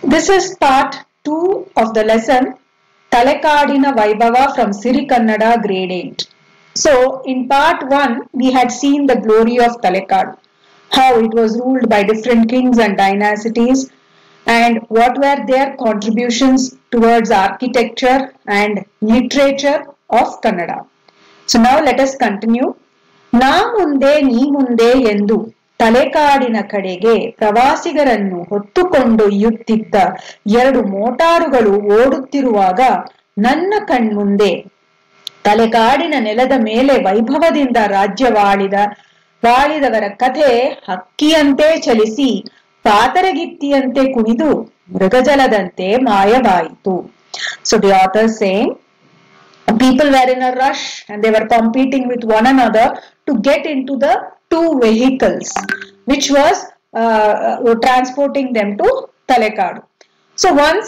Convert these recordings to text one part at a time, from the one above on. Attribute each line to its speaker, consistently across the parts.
Speaker 1: This is part 2 of the lesson Talekadina Vaibhava from Siri Kannada grade 8. So in part 1 we had seen the glory of Talekadu, how it was ruled by different kings and dynasties and what were their contributions towards architecture and literature of Kannada. So now let us continue. ನಾ ಮುಂದೆ ನೀ ಮುಂದೆ ಎಂದು ತಲೆಕಾಡಿನ ಕಡೆಗೆ ಪ್ರವಾಸಿಗರನ್ನು ಹೊತ್ತುಕೊಂಡೊಯ್ಯುತ್ತಿದ್ದ 2 ಮೋಟಾರುಗಳು ಓಡುತ್ತಿರುವಾಗ ನನ್ನ ಕಣ್ಮುಂದೆ ತಲೆಕಾಡಿನ ನೆಲದ ಮೇಲೆ ವೈಭವದಿಂದ ವಾಳಿದವರ ಕಥೆ ಹಕ್ಕಿಯಂತೆ ಚಲಿಸಿ ಪಾತರಗಿತ್ತಿಯಂತೆ ಕುಣಿದು ಮೃಗಜಲದಂತೆ ಮಾಯವಾಯಿತು. So the author saying, people were in a rush and they were competing with one another to get into the 2 vehicles which was transporting them to Talekadu. So once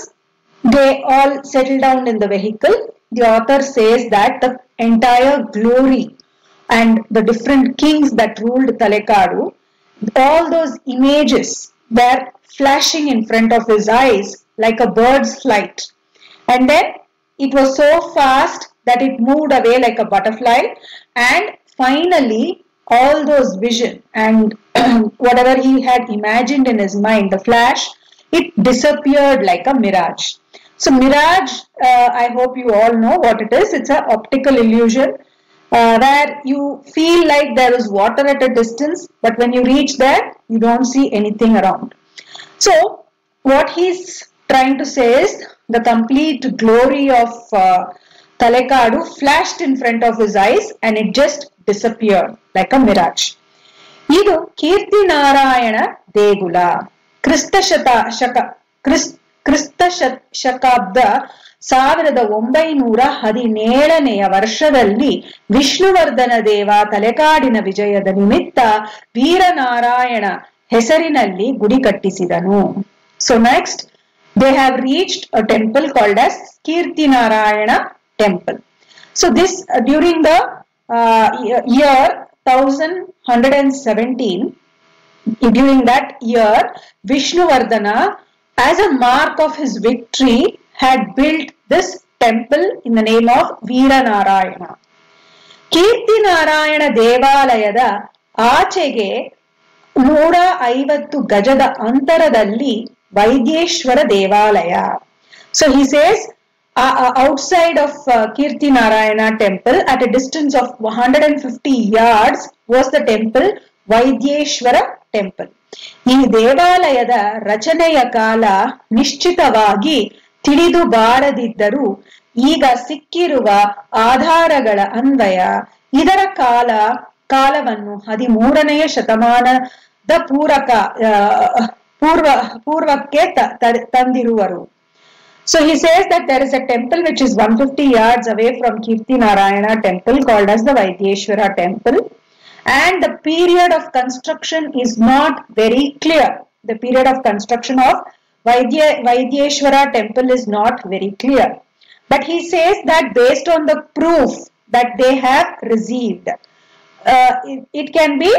Speaker 1: they all settled down in the vehicle, the author says that the entire glory and the different kings that ruled Talekadu, all those images were flashing in front of his eyes like a bird's flight. And then it was so fast that it moved away like a butterfly, and finally all those vision and whatever he had imagined in his mind, the flash, it disappeared like a mirage. So mirage, I hope you all know what it is. It's an optical illusion where you feel like there is water at a distance, but when you reach there, you don't see anything around. So what he's trying to say is the complete glory of Talekadu flashed in front of his eyes and it just disappeared like a mirage. ಇದು ಕೀರ್ತಿ ನಾರಾಯಣ ದೇಗುಲ. ಕ್ರಿಸ್ತ ಶಕಾಬ್ದ 1917ನೇ ವರ್ಷದಲ್ಲಿ ವಿಷ್ಣುವರ್ಧನ ದೇವ ತಲೆಕಾಡಿನ ವಿಜಯದ ನಿಮಿತ್ತ ವೀರನಾರಾಯಣ ಹೆಸರಿನಲ್ಲಿ ಗುಡಿ ಕಟ್ಟಿಸಿದನು. So next they have reached a temple called as Kirti Narayana temple. So this during the year 1117, during that year Vishnuvardhana, as a mark of his victory, had built this temple in the name of Veeranarayana. Kirti Narayana ದೇವಾಲಯದ ಆಚೆಗೆ 150 ಗಜದ ಅಂತರದಲ್ಲಿ ವೈದ್ಯೇಶ್ವರ ದೇವಾಲಯ. So he says outside of Kirti Narayana temple at a distance of 150 yards was the temple Vaidyeshwara temple. ಈ ದೇವಾಲಯದ ರಚನೆಯ ಕಾಲ ನಿಶ್ಚಿತವಾಗಿ ತಿಳಿದು ಬಾರದಿದ್ದರೂ ಈಗ ಸಿಕ್ಕಿರುವ ಆಧಾರಗಳ ಅನ್ವಯ ಇದರ ಕಾಲವನ್ನು 13ನೇ ಶತಮಾನದ ಪೂರ್ವಕ್ಕೆ ತಂದಿರುವರು. So he says that there is a temple which is 150 yards away from Kirti Narayana temple called as the Vaidyeshwara temple, and the period of construction is not very clear. The period of construction of Vaidyeshwara temple is not very clear. But he says that based on the proof that they have received, it can be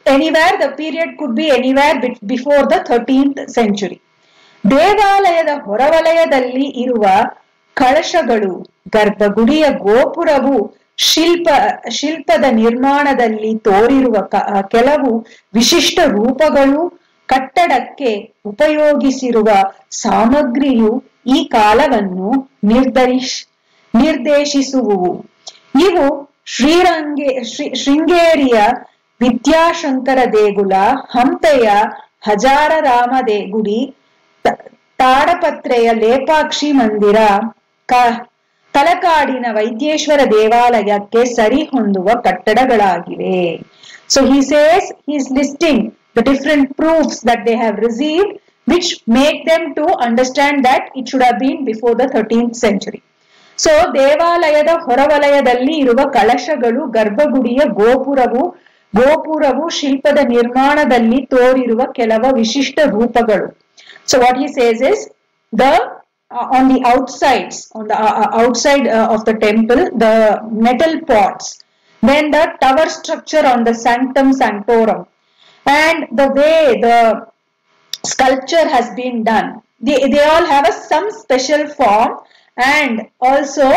Speaker 1: anywhere, the period could be anywhere before the 13th century. ದೇವಾಲಯದ ಹೊರವಲಯದಲ್ಲಿ ಇರುವ ಕಳಶಗಳು, ಗರ್ಭಗುಡಿಯ ಗೋಪುರವು, ಶಿಲ್ಪದ ನಿರ್ಮಾಣದಲ್ಲಿ ತೋರಿರುವ ಕೆಲವು ವಿಶಿಷ್ಟ ರೂಪಗಳು, ಕಟ್ಟಡಕ್ಕೆ ಉಪಯೋಗಿಸಿರುವ ಸಾಮಗ್ರಿಯು ಈ ಕಾಲವನ್ನು ನಿರ್ದೇಶಿಸುವುವು. ಇವು ಶೃಂಗೇರಿಯ ವಿದ್ಯಾಶಂಕರ ದೇಗುಲ, ಹಂಪೆಯ ಹಜಾರರಾಮ ಗುಡಿ, ತಾಡಪತ್ರೆಯ ಲೇಪಾಕ್ಷಿ ಮಂದಿರ, ತಲಕಾಡಿನ ವೈದ್ಯೇಶ್ವರ ದೇವಾಲಯಕ್ಕೆ ಸರಿ ಹೊಂದುವ ಕಟ್ಟಡಗಳಾಗಿವೆ. So he says, he is listing the different proofs that they have received which make them to understand that it should have been before the 13th century. So ದೇವಾಲಯದ ಹೊರವಲಯದಲ್ಲಿ ಇರುವ ಕಳಶಗಳು, ಗರ್ಭಗುಡಿಯ ಗೋಪುರವು ಶಿಲ್ಪದ ನಿರ್ಮಾಣದಲ್ಲಿ ತೋರಿರುವ ಕೆಲವು ವಿಶಿಷ್ಟ ರೂಪಗಳು. So what he says is on the outside of the temple, the metal pots, then the tower structure on the sanctum sanctorum, and the way the sculpture has been done, they all have some special form, and also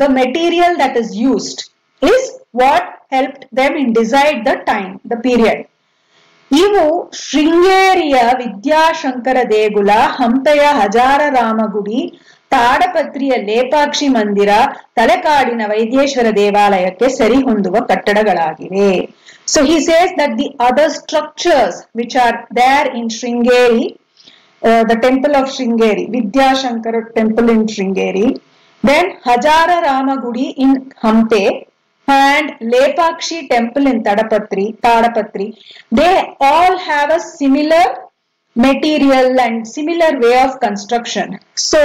Speaker 1: the material that is used is what helped them in decide the time, the period. ಇವು ಶೃಂಗೇರಿಯ ವಿದ್ಯಾಶಂಕರ ದೇಗುಲ, ಹಂಪೆಯ ಹಜಾರ ರಾಮಗುಡಿ, ತಾಡಪತ್ರಿಯ ಲೇಪಾಕ್ಷಿ ಮಂದಿರ, ತಲೆಕಾಡಿನ ವೈದ್ಯೇಶ್ವರ ದೇವಾಲಯಕ್ಕೆ ಸರಿಹೊಂದುವ ಕಟ್ಟಡಗಳಾಗಿವೆ. So he says that the other structures which are there in Sringeri, the temple of Sringeri, Vidyashankara temple in Sringeri, then Hajara Ramagudi in Hampe, and Lepakshi temple in Tadapatri, they all have a similar material and similar way of construction, so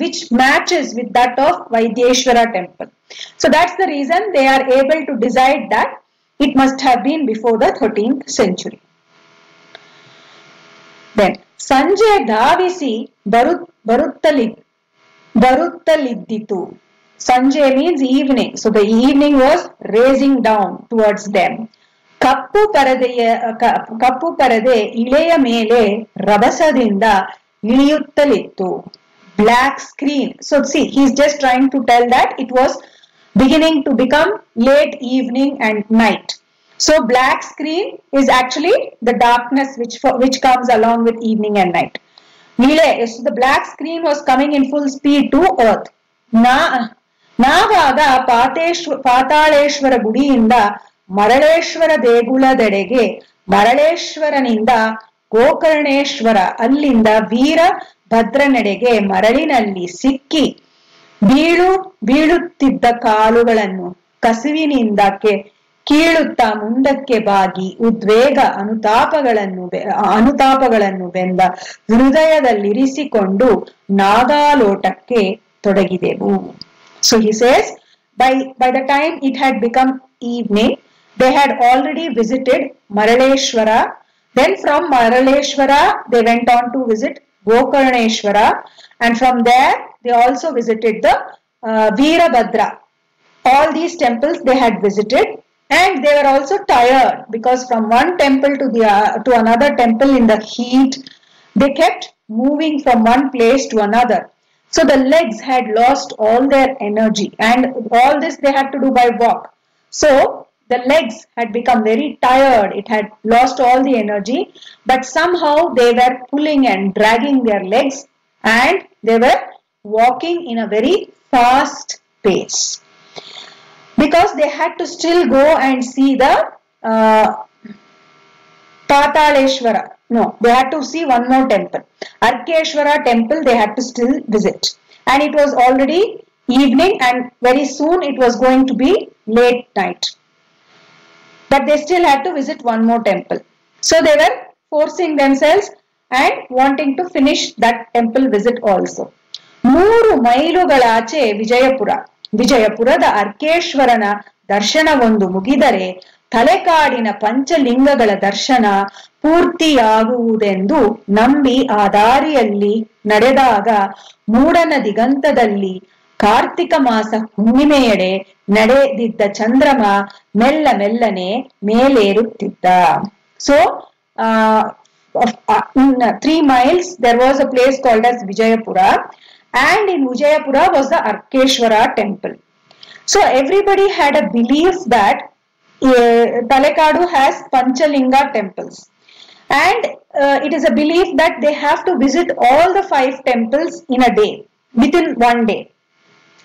Speaker 1: which matches with that of Vaidyeshwara temple. So that's the reason they are able to decide that it must have been before the 13th century. Then Sanje Davisi Baruttalidditu. Sanje means evening. So the evening was raising down towards them. Kappu parade ileya mele rabasadinda iliyuttalittu. Black screen. So see, he's just trying to tell that it was beginning to become late evening and night. So black screen is actually the darkness which comes along with evening and night. So the black screen was coming in full speed to earth. ನಾವಾಗ Pataleshwara ಗುಡಿಯಿಂದ Maraleshwara ದೇಗುಲದೆಡೆಗೆ, ಮರಳೇಶ್ವರನಿಂದ Gokarneshwara, ಅಲ್ಲಿಂದ ವೀರಭದ್ರನೆಡೆಗೆ ಮರಳಿನಲ್ಲಿ ಸಿಕ್ಕಿ ಬೀಳುತ್ತಿದ್ದ ಕಾಲುಗಳನ್ನು ಕಸುವಿನಿಂದ ಕೀಳುತ್ತಾ ಮುಂದಕ್ಕೆ ಬಾಗಿ ಉದ್ವೇಗ ಅನುತಾಪಗಳನ್ನು ಬೆಂದ ಹೃದಯದಲ್ಲಿರಿಸಿಕೊಂಡು ನಾಗಾಲೋಟಕ್ಕೆ ತೊಡಗಿದೆವು. So he says, by the time it had become evening, they had already visited Maraleshwara. Then from Maraleshwara, they went on to visit Gokarneshwara, and from there they also visited the Veerabhadra. All these temples they had visited, and they were also tired because from one temple to another temple in the heat, they kept moving from one place to another. So the legs had lost all their energy, and all this they had to do by walk. So the legs had become very tired. It had lost all the energy, but somehow they were pulling and dragging their legs, and they were walking in a very fast pace because they had to still go and see the Pataleshwara. No, they had to see one more temple. Arkeshwara temple they had to still visit. And it was already evening, and very soon it was going to be late night. But they still had to visit one more temple. So they were forcing themselves and wanting to finish that temple visit also. 3 ಮೈಲುಗಳಾಚೆ ವಿಜಯಪುರದ ಅರ್ಕೇಶ್ವರನ ದರ್ಶನವೊಂದು ಮುಗಿದರೆ ತಲೆಕಾಡಿನ ಪಂಚಲಿಂಗಗಳ ದರ್ಶನ ಪೂರ್ತಿಯಾಗುವುದೆಂದು ನಂಬಿ ಆ ದಾರಿಯಲ್ಲಿ ನಡೆದಾಗ ಮೂಡನ ದಿಗಂತದಲ್ಲಿ ಕಾರ್ತಿಕ ಮಾಸ ಹುಣ್ಣಿಮೆಯೆಡೆ ನಡೆದಿದ್ದ ಚಂದ್ರಮ ಮೆಲ್ಲನೆ ಮೇಲೇರುತ್ತಿದ್ದ. So in 3 miles there was a place called as Vijayapura, and in Vijayapura was the Arkeshwara temple. So everybody had a belief that Talekadu has Panchalinga temples, and it is a belief that they have to visit all the 5 temples in a day, within one day.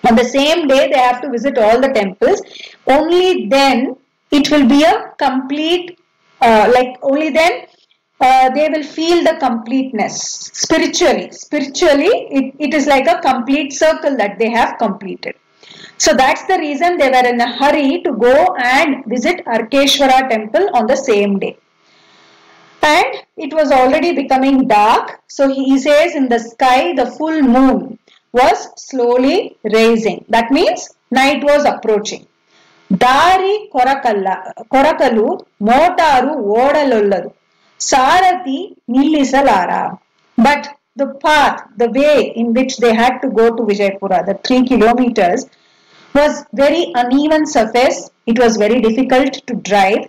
Speaker 1: On the same day they have to visit all the temples. Only then it will be a complete, only then they will feel the completeness spiritually. It is like a complete circle that they have completed. So that's the reason they were in a hurry to go and visit Arkeshwara temple on the same day. And it was already becoming dark. So he says in the sky the full moon was slowly rising. That means night was approaching. Dari korakalu motaru odalolladu. Sarati nillisalara. But the path, the way in which they had to go to Vijayapura, the 3 kilometers, was very uneven surface. It was very difficult to drive,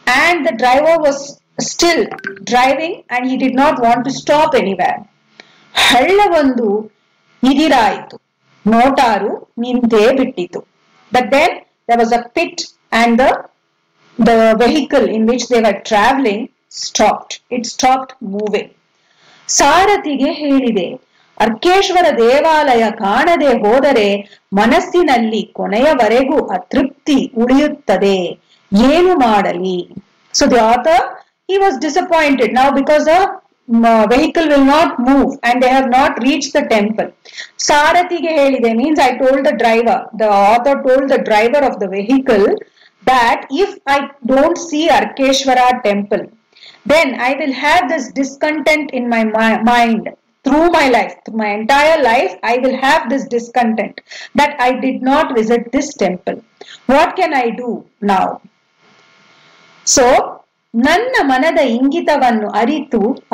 Speaker 1: and the driver was still driving and he did not want to stop anywhere. ಹಳ್ಳವೊಂದು ಇದಿರಾಯಿತು, motor ನಿಂತೇ ಬಿಟ್ಟಿತು. But then there was a pit and the vehicle in which they were traveling stopped. It stopped moving. ಸಾರಥಿಗೆ ಹೇಳಿದೆ, ಅರ್ಕೇಶ್ವರ ದೇವಾಲಯ ಕಾಣದೆ ಹೋದರೆ ಮನಸ್ಸಿನಲ್ಲಿ ಕೊನೆಯವರೆಗೂ ಅತೃಪ್ತಿ ಉಳಿಯುತ್ತದೆ, ಏನು ಮಾಡಲಿ? So the author, he was disappointed now because the vehicle will not move and they have not reached the temple. ಸಾರಥಿಗೆ ಹೇಳಿದೆ means I told the driver, the author told the driver of the vehicle that if I don't see Arkeshwara temple, then I will have this discontent in my mind through my life, through my entire life. I will have this discontent that I did not visit this temple. What can I do now? So ನನ್ನ ಮನದ ಇಂಗಿತವನ್ನು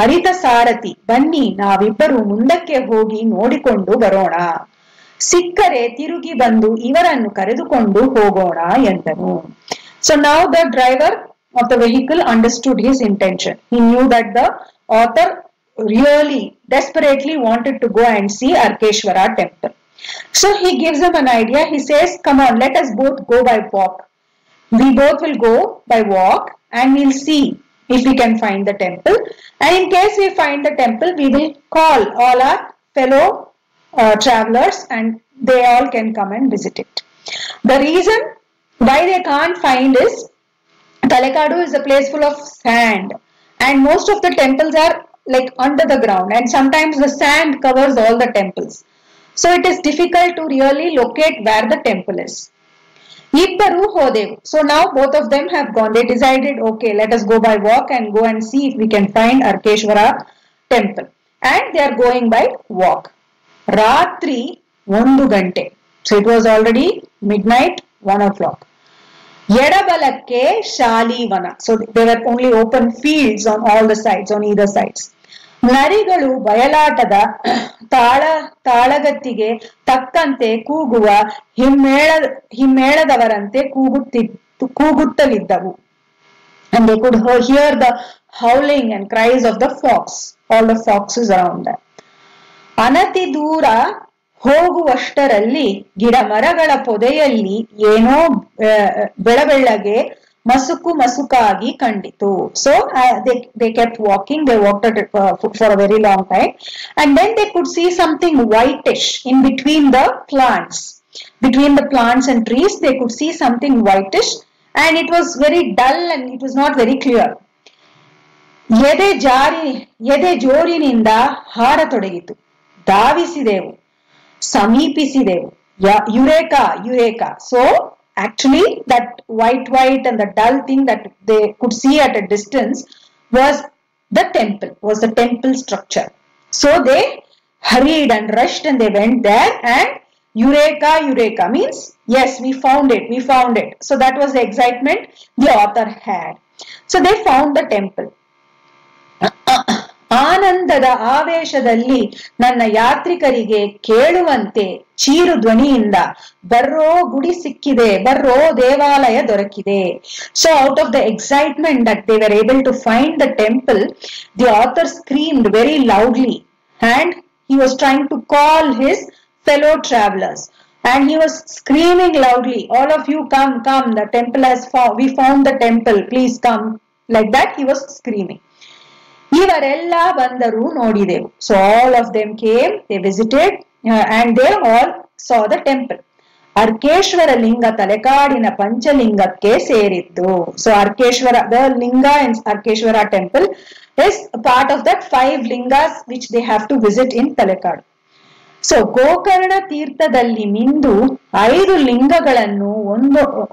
Speaker 1: ಅರಿತ ಸಾರಥಿ, ಬನ್ನಿ ನಾವಿಬ್ಬರು ಮುಂದಕ್ಕೆ ಹೋಗಿ ನೋಡಿಕೊಂಡು ಬರೋಣ, ಸಿಕ್ಕರೆ ತಿರುಗಿ ಬಂದು ಇವರನ್ನು ಕರೆದುಕೊಂಡು ಹೋಗೋಣ ಎಂದನು. So now the driver of the vehicle understood his intention. He knew that the author really desperately wanted to go and see Arkeshwara temple. So he gives him an idea. He says, come on, let us both go by walk. We both will go by walk and we'll see if we can find the temple. And in case we find the temple, we will call all our fellow travelers and they all can come and visit it. The reason why they can't find is Talekadu is a place full of sand and most of the temples are like under the ground and sometimes the sand covers all the temples. So it is difficult to really locate where the temple is. Ibbaru hodevu. So now both of them have gone. They decided, okay, let us go by walk and go and see if we can find Arkeshwara temple. And they are going by walk. Ratri 1 gante. So it was already midnight, 1 o'clock. Yedabalakke Shalivana. So there were only open fields on all the sides, on either sides. ನರಿಗಳು ಬಯಲಾಟದ ತಾಳಗತ್ತಿಗೆ ತಕ್ಕಂತೆ ಕೂಗುವ ಹಿಮ್ಮೇಳದವರಂತೆ ಕೂಗುತ್ತಲಿದ್ದವು. And they could hear the howling and cries of the fox, all the foxes around them. ಅನತಿ ದೂರ ಹೋಗುವಷ್ಟರಲ್ಲಿ ಗಿಡ ಮರಗಳ ಪೊದೆಯಲ್ಲಿ ಏನೋ ಬೆಳಬೆಳ್ಳಗೆ ಮಸುಕಾಗಿ ಕಂಡಿತು. So they kept walking. They walked for a very long time, and then they could see something whitish in between the plants. Between the plants and trees, they could see something whitish, and it was very dull and it was not very clear. ಎದೆ ಜೋರಿನಿಂದ ಹಾರತೊಡಗಿತು. ಧಾವಿಸಿದೆವು, ಸಮೀಪಿಸಿದೆವು. Eureka. So actually that white and the dull thing that they could see at a distance was the temple structure. So they hurried and rushed and they went there, and Eureka means yes, we found it. So that was the excitement the author had. So they found the temple. ಆನಂದದ ಆವೇಶದಲ್ಲಿ ನನ್ನ ಯಾತ್ರಿಕರಿಗೆ ಕೇಳುವಂತೆ ಚೀರು ಧ್ವನಿಯಿಂದ ಬರ್ರೋ ಗುಡಿ ಸಿಕ್ಕಿದೆ, ಬರ್ರೋ ದೇವಾಲಯ ದೊರಕಿದೆ. So out of the excitement that they were able to find the temple, the author screamed very loudly and he was trying to call his fellow travelers and he was screaming loudly, all of you come, the temple we found the temple, please come. Like that he was screaming. ಇವರೆಲ್ಲ ಬಂದರು, ನೋಡಿದೆವು. So all of them came, they visited and they all saw the temple. Arkeshwara ಲಿಂಗ ತಲೆಕಾಡಿನ ಪಂಚಲಿಂಗಕ್ಕೆ ಸೇರಿದ್ದು. So Arkeshwara, the linga in Arkeshwara temple is part of that 5 lingas which they have to visit in Talekadu. So Gokarna ತೀರ್ಥದಲ್ಲಿ ಮಿಂದು 5 ಲಿಂಗಗಳನ್ನು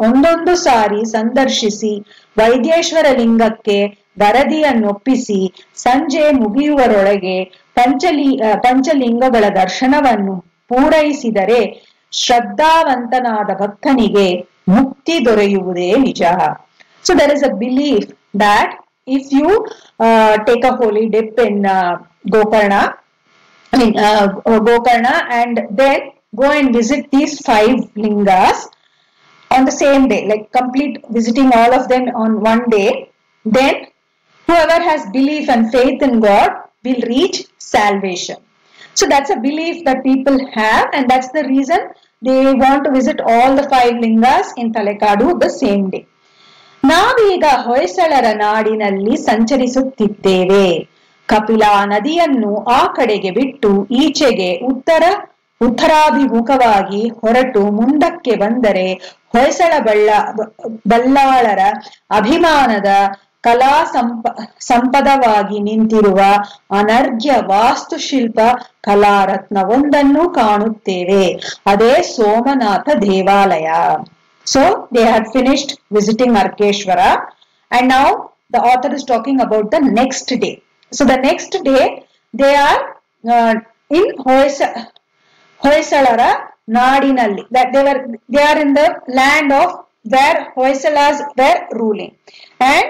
Speaker 1: ಒಂದೊಂದು ಸಾರಿ ಸಂದರ್ಶಿಸಿ ವೈದ್ಯೇಶ್ವರ ಲಿಂಗಕ್ಕೆ ವರದಿಯನ್ನೊಪ್ಪಿಸಿ ಸಂಜೆ ಮುಗಿಯುವರೊಳಗೆ ಪಂಚಲಿಂಗಗಳ ದರ್ಶನವನ್ನು ಪೂರೈಸಿದರೆ ಶ್ರದ್ಧಾವಂತನಾದ ಭಕ್ತನಿಗೆ ಮುಕ್ತಿ ದೊರೆಯುವುದೇ ನಿಜ. So there is a belief that if you take a holy dip in Gokarna and then go and visit these 5 lingas on the same day, like complete visiting all of them on one day, then whoever has belief and faith in God will reach salvation. So that's a belief that people have, and that's the reason they want to visit all the 5 lingas in Talekadu the same day. ನಾವೀಗ ಹೊಯ್ಸಳರ ನಾಡಿನಲ್ಲಿ ಸಂಚರಿಸುತ್ತಿದ್ದೇವೆ. ಕಪಿಲಾ ನದಿಯನ್ನು ಆ ಕಡೆಗೆ ಬಿಟ್ಟು ಈಚೆಗೆ ಉತ್ತರಾಭಿಮುಖವಾಗಿ ಹೊರಟು ಮುಂದಕ್ಕೆ ಬಂದರೆ ಹೊಯ್ಸಳ ಬಲ್ಲಾಳರ ಅಭಿಮಾನದ ಕಲಾ ಸಂಪದವಾಗಿ ನಿಂತಿರುವ ಅನರ್ಘ್ಯ ವಾಸ್ತುಶಿಲ್ಪ ಕಲಾರತ್ನವೊಂದನ್ನು ಕಾಣುತ್ತೇವೆ. ಅದೇ ಸೋಮನಾಥ ದೇವಾಲಯ. So they had finished visiting Arkeshwara, and now the author is talking about the next day. So the next day they are in Hoysalara Nadinalli, that they are in the land of where Hoysalas were ruling, and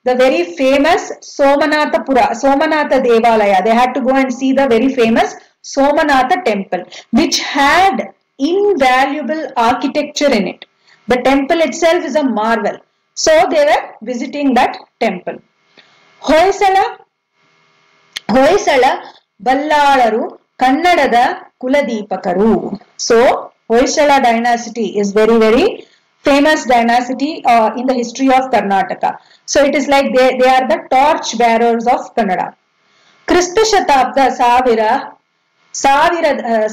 Speaker 1: the very famous Somanatha Devalaya, they had to go and see the very famous Somanatha temple, which had invaluable architecture in it. The temple itself is a marvel. So they were visiting that temple. Hoysala Ballalaru Kannadada Kuladipakaru. So Hoysala dynasty is very, very famous dynasty in the history of Karnataka. So it is like they are the torch bearers of Kannada. Krista Shatabda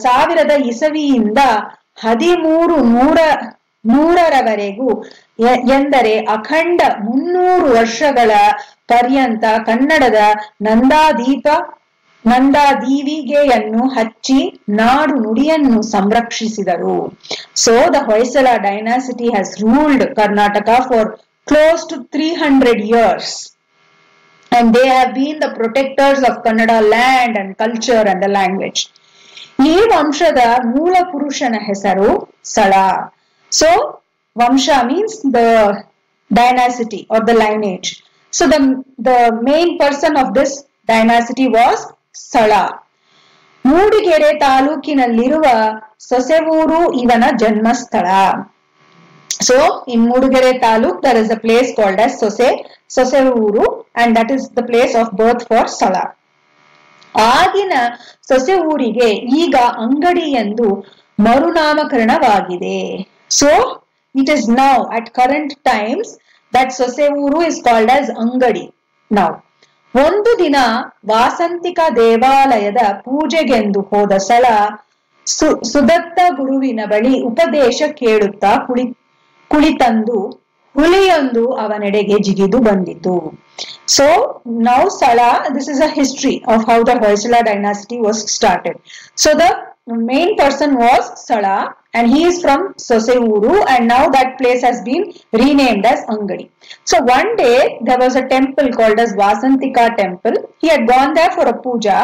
Speaker 1: ಸಾವಿರದ ಇಸವಿಯಿಂದ 1300ರವರೆಗೂ ಎಂದರೆ ಅಖಂಡ 300 ವರ್ಷಗಳ ಪರ್ಯಂತ ಕನ್ನಡದ ನಂದಾದೀವಿಗೆಯನ್ನು ಹಚ್ಚಿ ನಾಡು ನುಡಿಯನ್ನು ಸಂರಕ್ಷಿಸಿದರು. So the Hoysala dynasty has ruled Karnataka for close to 300 years, and they have been the protectors of Kannada land and culture and the language. ಈ ವಂಶದ ಮೂಲ ಪುರುಷನ ಹೆಸರು ಸಳ. So Vamsha means the dynasty or the lineage. So the main person of this dynasty was Sala. Mudigere ತಾಲೂಕಿನಲ್ಲಿರುವ Sosevuru ಇವನ ಜನ್ಮಸ್ಥಳ. So in Mudugere Taluk there is a place called as Sosevuru, and that is the place of birth for Sala. ಆಗಿನ ಸೊಸೆವೂರಿಗೆ ಈಗ ಅಂಗಡಿ ಎಂದು ಮರುನಾಮಕರಣವಾಗಿದೆ. So it is now at current times that Sosevuru is called as Angadi now. ಒಂದು ದಿನ ವಾಸಂತಿಕ ದೇವಾಲಯದ ಪೂಜೆಗೆಂದು ಹೋದ ಸಳ ಸುದತ್ತ ಗುರುವಿನ ಬಳಿ ಉಪದೇಶ ಕೇಳುತ್ತಾ ಕುಳಿತಂದು ಹುಲಿಯೊಂದು ಅವನೆಡೆಗೆ ಜಿಗಿದು ಬಂದಿತು. So now Sala, this is a history of how the Hoysala dynasty was started. So the main person was Sala, and he is from Sosevuru, and now that place has been renamed as Angadi. So one day there was a temple called as Vasantika temple. He had gone there for a puja,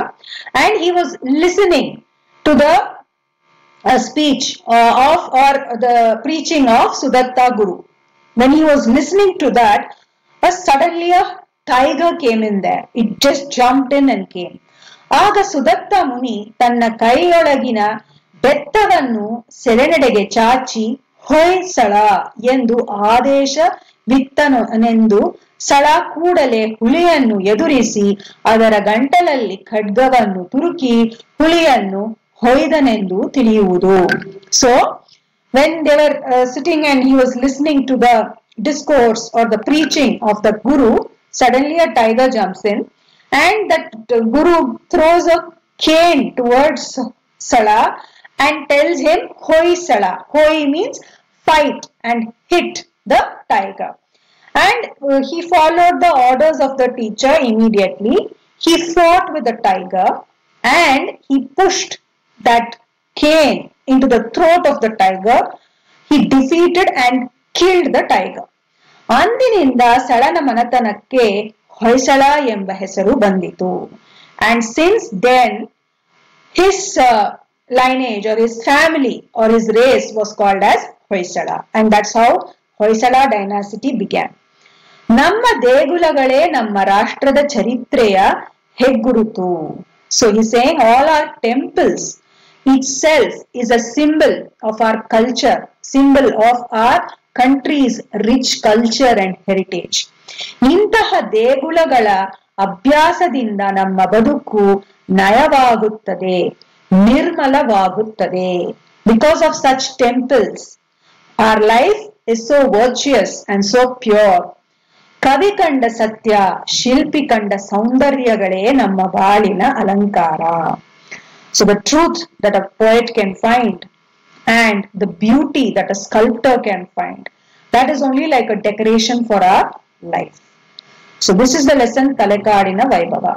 Speaker 1: and he was listening to the speech or the preaching of Sudatta Guru. When he was listening to that, suddenly a tiger came in there. It just jumped in and came. ಆಗ ಸುದತ್ತ ಮುನಿ ತನ್ನ ಕೈಯೊಳಗಿನ ಬೆತ್ತವನ್ನು ಸೆರೆನೆಡೆಗೆ ಚಾಚಿ ಹೊಯ್ಸಳ ಎಂದು ಆದೇಶವಿತ್ತನೆಂದು ಸಳ ಕೂಡಲೇ ಹುಲಿಯನ್ನು ಎದುರಿಸಿ ಅದರ ಗಂಟಲಲ್ಲಿ ಖಡ್ಗವನ್ನು ತುರುಕಿ ಹುಲಿಯನ್ನು ಹೊಯ್ದನೆಂದು ತಿಳಿಯುವುದು. So when they were sitting and he was listening to the discourse or the preaching of the Guru, suddenly a tiger jumps in, and that Guru throws a cane towards Sala and tells him Hoi Sala. Hoi means fight, and hit the tiger. And he followed the orders of the teacher immediately. He fought with the tiger and he pushed that cane into the throat of the tiger. He defeated and killed the tiger. ಅಂದಿನಿಂದ ಸಳನ ಮನತನಕ್ಕೆ ಹೊಯ್ಸಳ ಎಂಬ ಹೆಸರು ಬಂದಿತು. And since then his lineage or his family or his race was called as Hoysala, and that's how Hoysala dynasty began. ನಮ್ಮ ದೇಗುಲಗಳೇ ನಮ್ಮ ರಾಷ್ಟ್ರದ ಚರಿತ್ರೆಯ ಹೆಗ್ಗುರುತು. So he's saying all our temples itself is a symbol of our culture, symbol of our country's rich culture and heritage. ಇಂತಹ ದೇಗುಲಗಳ ಅಭ್ಯಾಸದಿಂದ ನಮ್ಮ ಬದುಕು ನಯವಾಗುತ್ತದೆ. ನಿರ್ಮಲವಾಗುತ್ತದೆ. Because of such temples, our life is so virtuous and so pure. ಕವಿ ಕಂಡ ಸತ್ಯ, ಶಿಲ್ಪಿ ಕಂಡ ಸೌಂದರ್ಯಗಳೇ ನಮ್ಮ ಬಾಳಿನ ಅಲಂಕಾರ. So the truth that a poet can find and the beauty that a sculptor can find, that is only like a decoration for our life. So this is the lesson Talekadina Vaibhava.